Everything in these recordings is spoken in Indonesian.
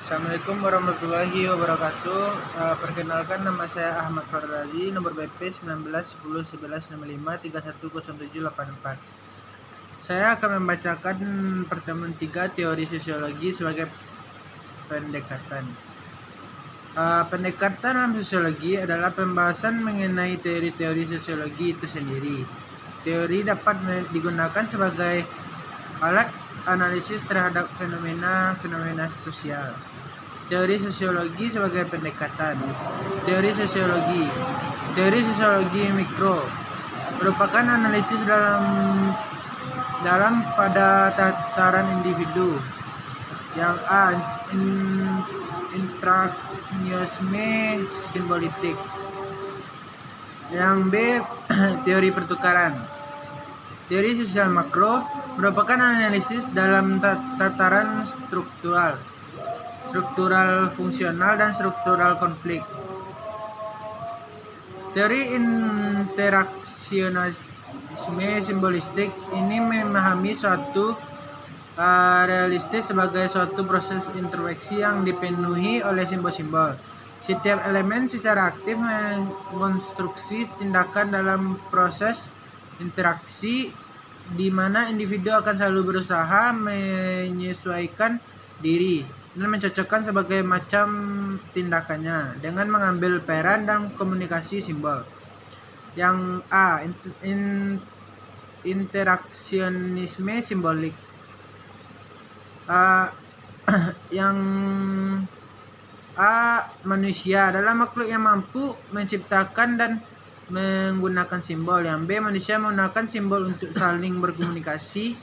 Assalamualaikum warahmatullahi wabarakatuh. Perkenalkan, nama saya Ahmad Farrazi, nomor BP 19101165310784. Saya akan membacakan pertemuan 3 teori sosiologi sebagai pendekatan. Pendekatan dalam sosiologi adalah pembahasan mengenai teori-teori sosiologi itu sendiri. Teori dapat digunakan sebagai alat analisis terhadap fenomena sosial. Teori sosiologi sebagai pendekatan. Teori sosiologi mikro merupakan analisis dalam pada tataran individu. Yang A, intragnosme simbolitik. Yang B, teori pertukaran. Teori sosial makro merupakan analisis dalam tataran struktural fungsional dan struktural konflik. Teori interaksionisme simbolistik ini memahami suatu realistis sebagai suatu proses introspeksi yang dipenuhi oleh simbol-simbol. Setiap elemen secara aktif mengkonstruksi tindakan dalam proses interaksi di mana individu akan selalu berusaha menyesuaikan diri dan mencocokkan sebagai macam tindakannya dengan mengambil peran dalam komunikasi simbol. Yang A, interaksionisme simbolik. Yang A, manusia adalah makhluk yang mampu menciptakan dan menggunakan simbol. Yang B, manusia menggunakan simbol untuk saling berkomunikasi.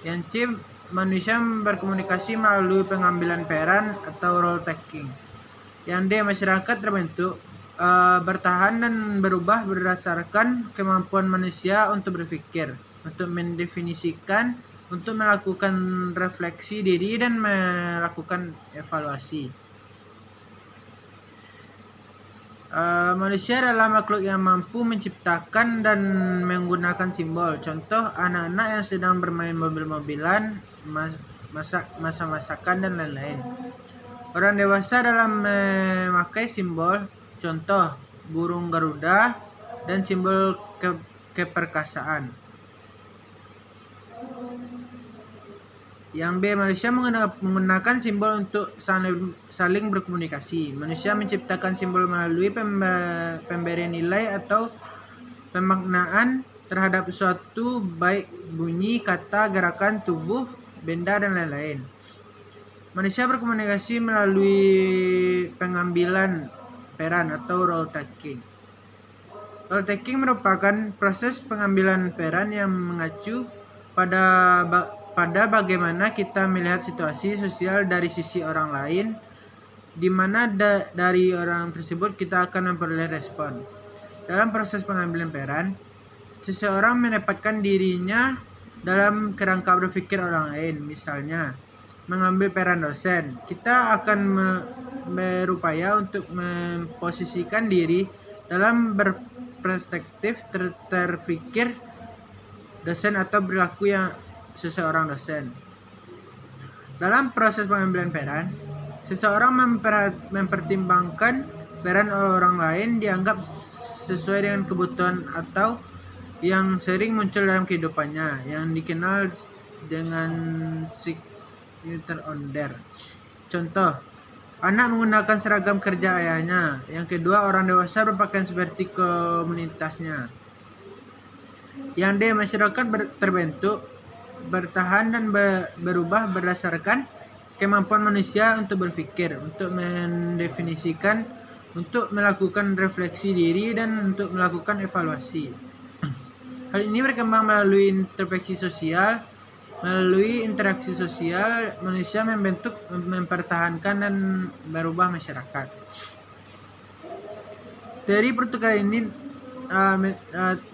Yang C, manusia berkomunikasi melalui pengambilan peran atau role taking. Yang D, masyarakat terbentuk, bertahan dan berubah berdasarkan kemampuan manusia untuk berpikir, untuk mendefinisikan, untuk melakukan refleksi diri dan melakukan evaluasi. Manusia adalah makhluk yang mampu menciptakan dan menggunakan simbol. Contoh, anak-anak yang sedang bermain mobil-mobilan, masak-masakan, dan lain-lain. Orang dewasa dalam memakai simbol, contoh burung Garuda dan simbol keperkasaan. Yang B, manusia menggunakan simbol untuk saling berkomunikasi. Manusia menciptakan simbol melalui pemberian nilai atau pemaknaan terhadap suatu, baik bunyi, kata, gerakan tubuh, benda, dan lain-lain. Manusia berkomunikasi melalui pengambilan peran atau role taking. Role taking merupakan proses pengambilan peran yang mengacu pada bagaimana kita melihat situasi sosial dari sisi orang lain, di mana dari orang tersebut kita akan memperoleh respon. Dalam proses pengambilan peran, seseorang menempatkan dirinya dalam kerangka berpikir orang lain. Misalnya, mengambil peran dosen, kita akan berupaya untuk memposisikan diri dalam berperspektif terpikir dosen atau perilaku yang seseorang dosen. Dalam proses pengambilan peran, seseorang mempertimbangkan peran orang lain dianggap sesuai dengan kebutuhan atau yang sering muncul dalam kehidupannya, yang dikenal dengan signature order. Contoh, anak menggunakan seragam kerja ayahnya. Yang kedua, orang dewasa berpakaian seperti komunitasnya. Yang D, masyarakat terbentuk, bertahan dan berubah berdasarkan kemampuan manusia untuk berpikir, untuk mendefinisikan, untuk melakukan refleksi diri, dan untuk melakukan evaluasi. Hal ini berkembang melalui introspeksi sosial. Melalui interaksi sosial, manusia membentuk, mempertahankan, dan berubah masyarakat. Teori pertukaran ini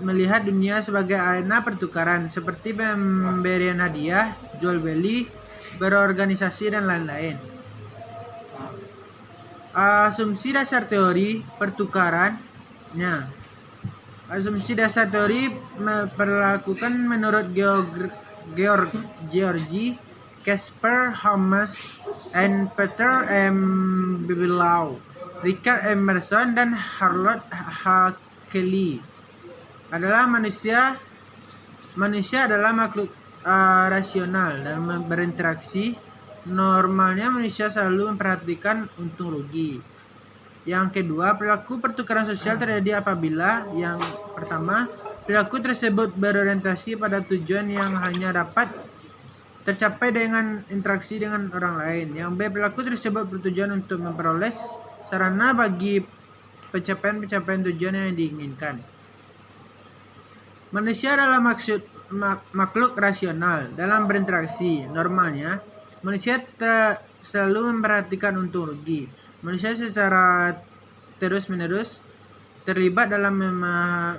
melihat dunia sebagai arena pertukaran, seperti pemberian hadiah, jual beli, berorganisasi, dan lain-lain. Asumsi dasar teori pertukarannya. Asumsi dasar teori diperlakukan menurut Georgi Casper, Thomas and Peter M. Bigelow, Richard Emerson, dan Harold Hakeley adalah manusia adalah makhluk rasional dan berinteraksi. Normalnya manusia selalu memperhatikan untung rugi. Yang kedua, perilaku pertukaran sosial terjadi apabila yang pertama, perilaku tersebut berorientasi pada tujuan yang hanya dapat tercapai dengan interaksi dengan orang lain. Yang B, perilaku tersebut bertujuan untuk memperoleh sarana bagi pencapaian tujuan yang diinginkan. Manusia adalah makhluk rasional dalam berinteraksi. Normalnya, manusia selalu memperhatikan untung rugi. Manusia secara terus-menerus terlibat dalam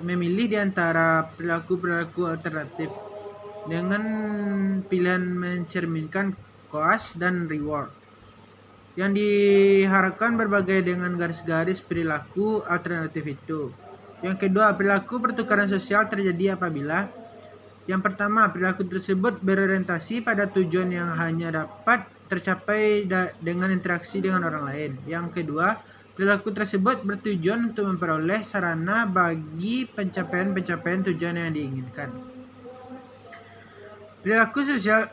memilih di antara perilaku-perilaku alternatif dengan pilihan mencerminkan cost dan reward. Yang diharapkan berbagai dengan garis-garis perilaku alternatif itu. Yang kedua, perilaku pertukaran sosial terjadi apabila yang pertama, perilaku tersebut berorientasi pada tujuan yang hanya dapat tercapai dengan interaksi dengan orang lain. Yang kedua, perilaku tersebut bertujuan untuk memperoleh sarana bagi pencapaian tujuan yang diinginkan. Perilaku sosial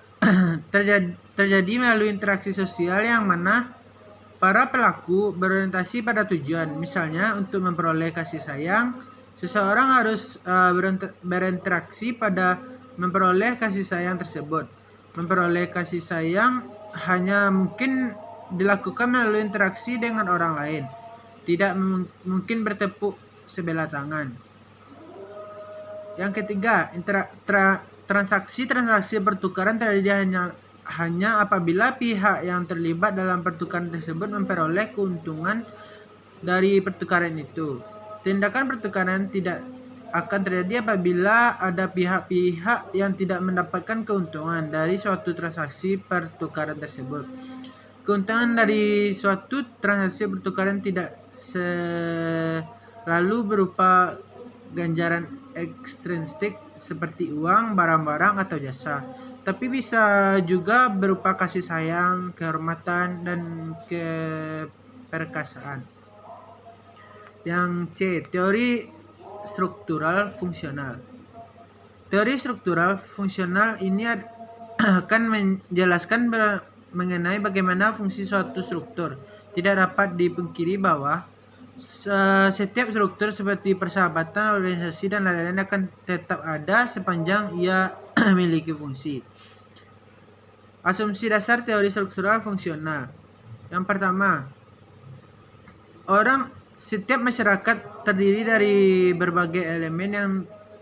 terjadi melalui interaksi sosial yang mana para pelaku berorientasi pada tujuan. Misalnya, untuk memperoleh kasih sayang, seseorang harus berinteraksi pada memperoleh kasih sayang tersebut. Memperoleh kasih sayang hanya mungkin dilakukan melalui interaksi dengan orang lain. Tidak mungkin bertepuk sebelah tangan. Yang ketiga, transaksi pertukaran terjadi hanya apabila pihak yang terlibat dalam pertukaran tersebut memperoleh keuntungan dari pertukaran itu. Tindakan pertukaran tidak akan terjadi apabila ada pihak-pihak yang tidak mendapatkan keuntungan dari suatu transaksi pertukaran tersebut. Keuntungan dari suatu transaksi pertukaran tidak selalu berupa ganjaran ekstrinsik seperti uang, barang-barang, atau jasa, tapi bisa juga berupa kasih sayang, kehormatan, dan keperkasaan. Yang C, teori struktural fungsional. Teori struktural fungsional ini akan menjelaskan mengenai bagaimana fungsi suatu struktur. Tidak dapat dipungkiri bahwa setiap struktur seperti persahabatan, organisasi, dan lain-lain akan tetap ada sepanjang ia memiliki fungsi. Asumsi dasar teori struktural fungsional. Yang pertama, setiap masyarakat terdiri dari berbagai elemen yang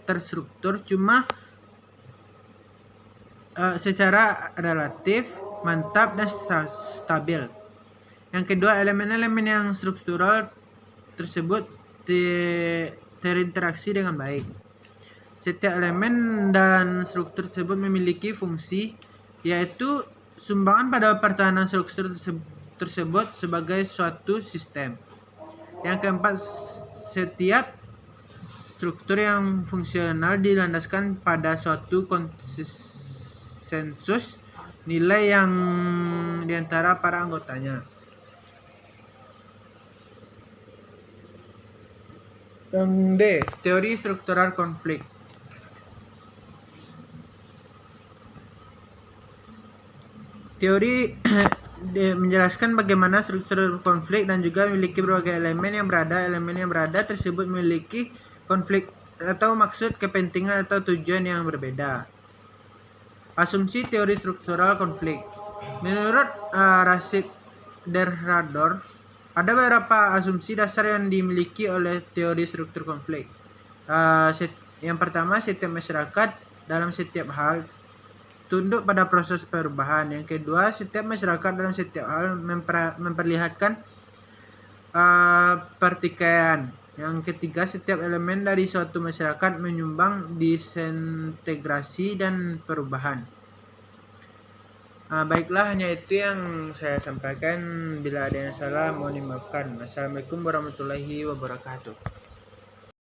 terstruktur cuma secara relatif, mantap, dan stabil. Yang kedua, elemen-elemen yang struktural tersebut terinteraksi dengan baik. Setiap elemen dan struktur tersebut memiliki fungsi, yaitu sumbangan pada pertahanan struktur tersebut sebagai suatu sistem. Yang keempat, setiap struktur yang fungsional dilandaskan pada suatu konsensus nilai yang diantara para anggotanya. Yang D, teori struktural konflik. Teori menjelaskan bagaimana struktur konflik dan juga memiliki berbagai elemen yang berada tersebut memiliki konflik atau maksud, kepentingan, atau tujuan yang berbeda. Asumsi teori struktural konflik. Menurut Rashid Derradorf, ada beberapa asumsi dasar yang dimiliki oleh teori struktur konflik. Yang pertama, setiap masyarakat dalam setiap hal tunduk pada proses perubahan. Yang kedua, setiap masyarakat dalam setiap hal memperlihatkan pertikaian. Yang ketiga, setiap elemen dari suatu masyarakat menyumbang disintegrasi dan perubahan. Baiklah, hanya itu yang saya sampaikan. Bila ada yang salah, mohon dimaafkan. Assalamualaikum warahmatullahi wabarakatuh.